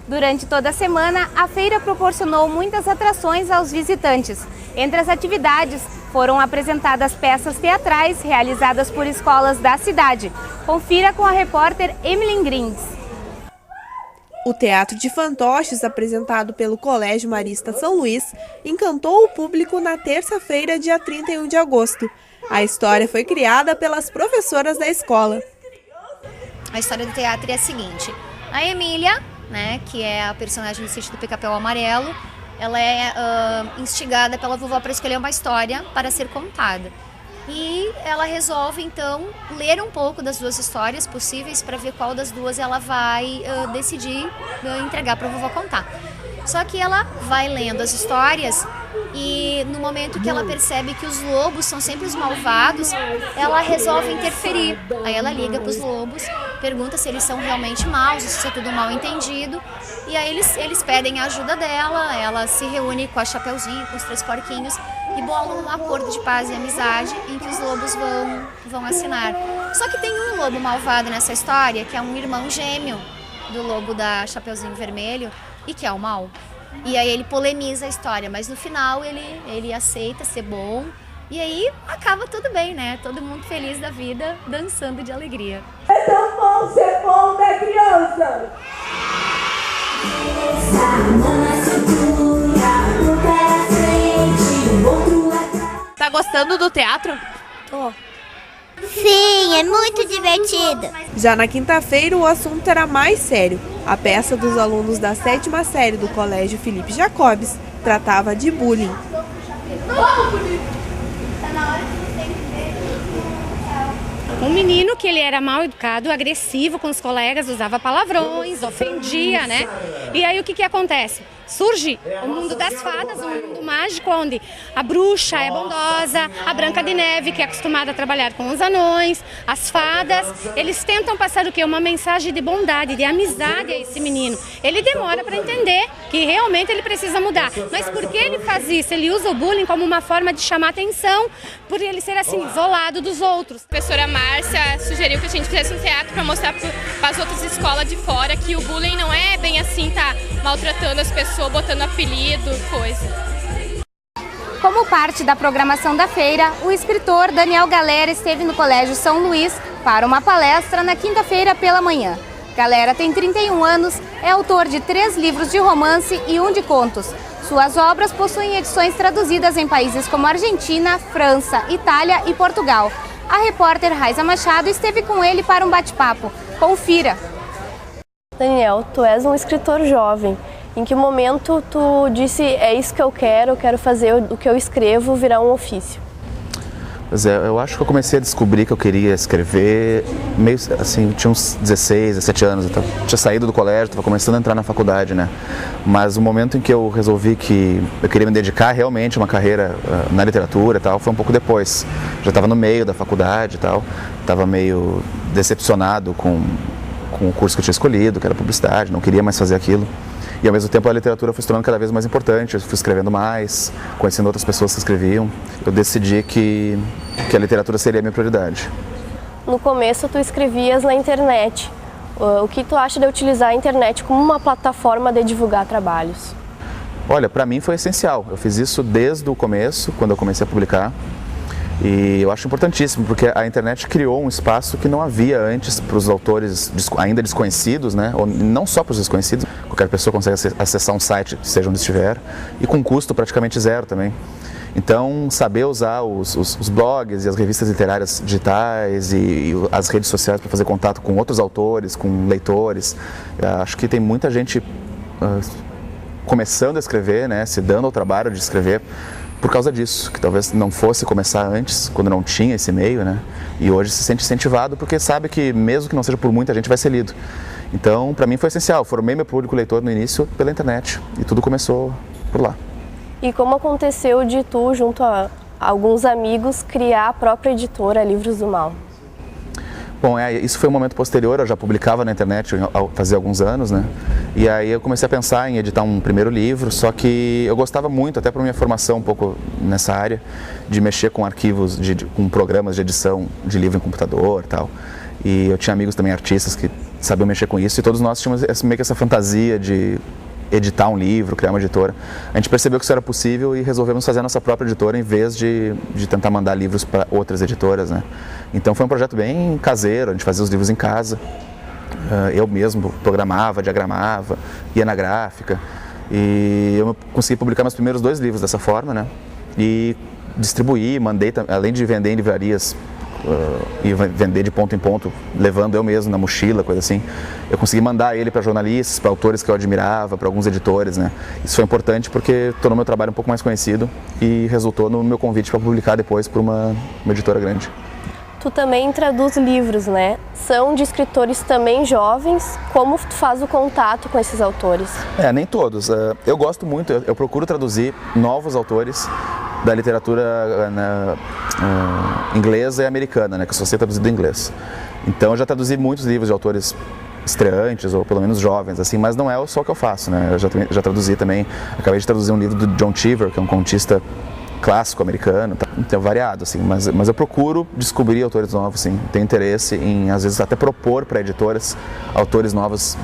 Durante toda a semana, a feira proporcionou muitas atrações aos visitantes. Entre as atividades, foram apresentadas peças teatrais realizadas por escolas da cidade. Confira com a repórter Emily Grins. O Teatro de Fantoches, apresentado pelo Colégio Marista São Luís, encantou o público na terça-feira, dia 31 de agosto. A história foi criada pelas professoras da escola. A história do teatro é a seguinte: a Emília, que é a personagem do Sítio do Pica-Pau Amarelo, ela é instigada pela vovó para escolher uma história para ser contada. E ela resolve, então, ler um pouco das duas histórias possíveis para ver qual das duas ela vai decidir entregar para a vovó contar. Só que ela vai lendo as histórias e no momento que ela percebe que os lobos são sempre os malvados, ela resolve interferir. Aí ela liga para os lobos, pergunta se eles são realmente maus, se isso é tudo mal entendido. E aí eles pedem a ajuda dela, ela se reúne com a Chapeuzinho, com os 3 porquinhos e bolam um acordo de paz e amizade em que os lobos vão assinar. Só que tem um lobo malvado nessa história, que é um irmão gêmeo do lobo da Chapeuzinho Vermelho e que é o mal. E aí ele polemiza a história, mas no final ele aceita ser bom e aí acaba tudo bem, Todo mundo feliz da vida, dançando de alegria. É tão bom ser bom, criança? Tá gostando do teatro? Tô. Sim, é muito divertido. Já na quinta-feira, o assunto era mais sério. A peça dos alunos da 7ª série do Colégio Felipe Jacobs tratava de bullying. Um menino que ele era mal educado, agressivo com os colegas, usava palavrões, ofendia, E aí o que acontece? Surge o mundo das fadas, um mundo mágico onde a bruxa é bondosa, a Branca de Neve, que é acostumada a trabalhar com os anões, as fadas, eles tentam passar o quê? Uma mensagem de bondade, de amizade a esse menino. Ele demora para entender que realmente ele precisa mudar. Mas por que ele faz isso? Ele usa o bullying como uma forma de chamar atenção, por ele ser assim, isolado dos outros. A professora Márcia sugeriu que a gente fizesse um teatro para mostrar para as outras escolas de fora que o bullying não é bem assim, tá maltratando as pessoas, botando apelido, coisa. Como parte da programação da feira, o escritor Daniel Galera esteve no Colégio São Luís para uma palestra na quinta-feira pela manhã. Galera tem 31 anos, é autor de 3 livros de romance e 1 de contos. Suas obras possuem edições traduzidas em países como Argentina, França, Itália e Portugal. A repórter Raiza Machado esteve com ele para um bate-papo. Confira! Daniel, tu és um escritor jovem. Em que momento tu disse, é isso que eu quero fazer o que eu escrevo virar um ofício? Pois é, eu acho que eu comecei a descobrir que eu queria escrever meio assim, tinha uns 16, 17 anos, então tinha saído do colégio, estava começando a entrar na faculdade, Mas o momento em que eu resolvi que eu queria me dedicar realmente a uma carreira na literatura e tal, foi um pouco depois. Já estava no meio da faculdade e tal, estava meio decepcionado com o curso que eu tinha escolhido, que era publicidade, não queria mais fazer aquilo. E ao mesmo tempo a literatura foi se tornando cada vez mais importante, eu fui escrevendo mais, conhecendo outras pessoas que escreviam. Eu decidi que a literatura seria a minha prioridade. No começo tu escrevias na internet. O que tu acha de utilizar a internet como uma plataforma de divulgar trabalhos? Olha, para mim foi essencial. Eu fiz isso desde o começo, quando eu comecei a publicar. E eu acho importantíssimo, porque a internet criou um espaço que não havia antes para os autores ainda desconhecidos, Ou não só para os desconhecidos, qualquer pessoa consegue acessar um site, seja onde estiver, e com custo praticamente zero também. Então, saber usar os blogs e as revistas literárias digitais e as redes sociais para fazer contato com outros autores, com leitores, acho que tem muita gente começando a escrever, se dando ao trabalho de escrever, por causa disso, que talvez não fosse começar antes, quando não tinha esse meio, E hoje se sente incentivado porque sabe que mesmo que não seja por muita gente vai ser lido. Então, para mim foi essencial, formei meu público leitor no início pela internet e tudo começou por lá. E como aconteceu de tu, junto a alguns amigos, criar a própria editora Livros do Mal? Bom, isso foi um momento posterior, eu já publicava na internet fazia alguns anos, E aí eu comecei a pensar em editar um primeiro livro, só que eu gostava muito, até para minha formação um pouco nessa área, de mexer com arquivos, com programas de edição de livro em computador e tal. E eu tinha amigos também, artistas, que sabiam mexer com isso, e todos nós tínhamos meio que essa fantasia de editar um livro, criar uma editora. A gente percebeu que isso era possível e resolvemos fazer a nossa própria editora em vez de tentar mandar livros para outras editoras, né? Então foi um projeto bem caseiro, a gente fazia os livros em casa. Eu mesmo programava, diagramava, ia na gráfica, e eu consegui publicar meus primeiros 2 livros dessa forma, né? E distribuí, mandei, além de vender em livrarias e vender de ponto em ponto, levando eu mesmo na mochila, coisa assim, eu consegui mandar ele para jornalistas, para autores que eu admirava, para alguns editores, né? Isso foi importante porque tornou meu trabalho um pouco mais conhecido e resultou no meu convite para publicar depois por uma editora grande. Tu também traduz livros, né? São de escritores também jovens. Como tu faz o contato com esses autores? Nem todos. Eu gosto muito, eu procuro traduzir novos autores da literatura inglesa e americana, né? Que eu só sei traduzir do inglês. Então eu já traduzi muitos livros de autores estreantes, ou pelo menos jovens, assim, mas não é só o que eu faço, né? Eu já traduzi também, acabei de traduzir um livro do John Cheever, que é um contista clássico americano, então variado, assim, mas eu procuro descobrir autores novos, sim, tenho interesse em, às vezes, até propor para editoras autores novos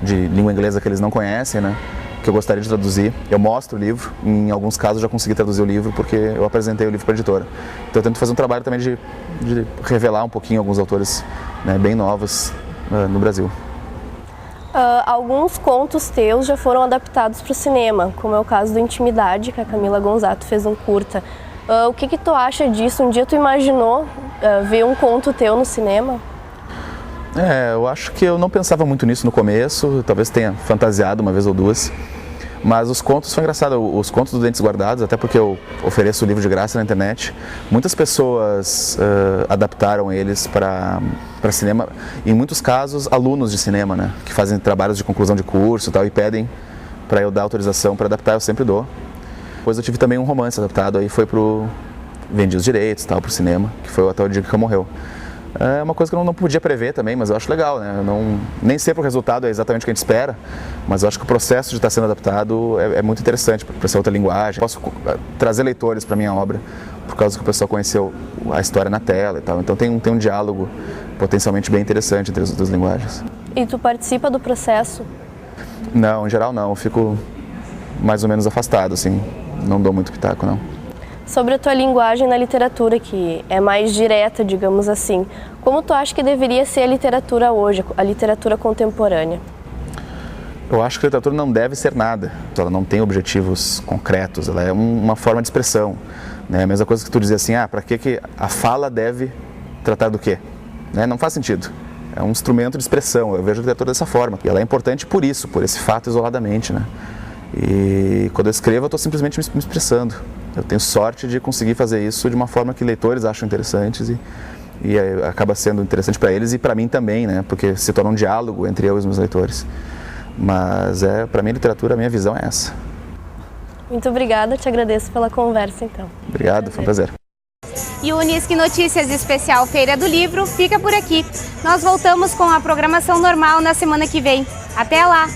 de língua inglesa que eles não conhecem, né, que eu gostaria de traduzir. Eu mostro o livro, em alguns casos já consegui traduzir o livro porque eu apresentei o livro para a editora. Então eu tento fazer um trabalho também de revelar um pouquinho alguns autores, né, bem novos no Brasil. Alguns contos teus já foram adaptados para o cinema, como é o caso do Intimidade, que a Camila Gonzato fez um curta. O que tu acha disso? Um dia tu imaginou ver um conto teu no cinema? Eu acho que eu não pensava muito nisso no começo, talvez tenha fantasiado uma vez ou duas, mas os contos foi engraçado, os contos do Dentes Guardados, até porque eu ofereço o livro de graça na internet, muitas pessoas adaptaram eles para cinema, em muitos casos alunos de cinema, né, que fazem trabalhos de conclusão de curso e tal, e pedem para eu dar autorização para adaptar, eu sempre dou. Depois eu tive também um romance adaptado, aí foi vendi os direitos tal, pro cinema, que foi até o dia que morreu. É uma coisa que eu não podia prever também, mas eu acho legal, né? Nem sempre o resultado é exatamente o que a gente espera, mas eu acho que o processo de estar sendo adaptado é muito interessante para essa outra linguagem. Posso trazer leitores para a minha obra, por causa que o pessoal conheceu a história na tela e tal. Então tem um diálogo potencialmente bem interessante entre as duas linguagens. E tu participa do processo? Não, em geral não. Eu fico mais ou menos afastado, assim. Não dou muito pitaco, não. Sobre a tua linguagem na literatura, que é mais direta, digamos assim, como tu acha que deveria ser a literatura hoje, a literatura contemporânea? Eu acho que a literatura não deve ser nada, ela não tem objetivos concretos, ela é uma forma de expressão, né? A mesma coisa que tu dizia assim, para que a fala deve tratar do quê? Né? Não faz sentido, é um instrumento de expressão, eu vejo a literatura dessa forma, e ela é importante por isso, por esse fato isoladamente, né? E quando eu escrevo eu estou simplesmente me expressando. Eu tenho sorte de conseguir fazer isso de uma forma que leitores acham interessantes e acaba sendo interessante para eles e para mim também, né? Porque se torna um diálogo entre eu e os meus leitores. Mas para mim, literatura, a minha visão é essa. Muito obrigada, te agradeço pela conversa então. Obrigado, foi um prazer. E o Unisque Notícias Especial Feira do Livro fica por aqui. Nós voltamos com a programação normal na semana que vem. Até lá!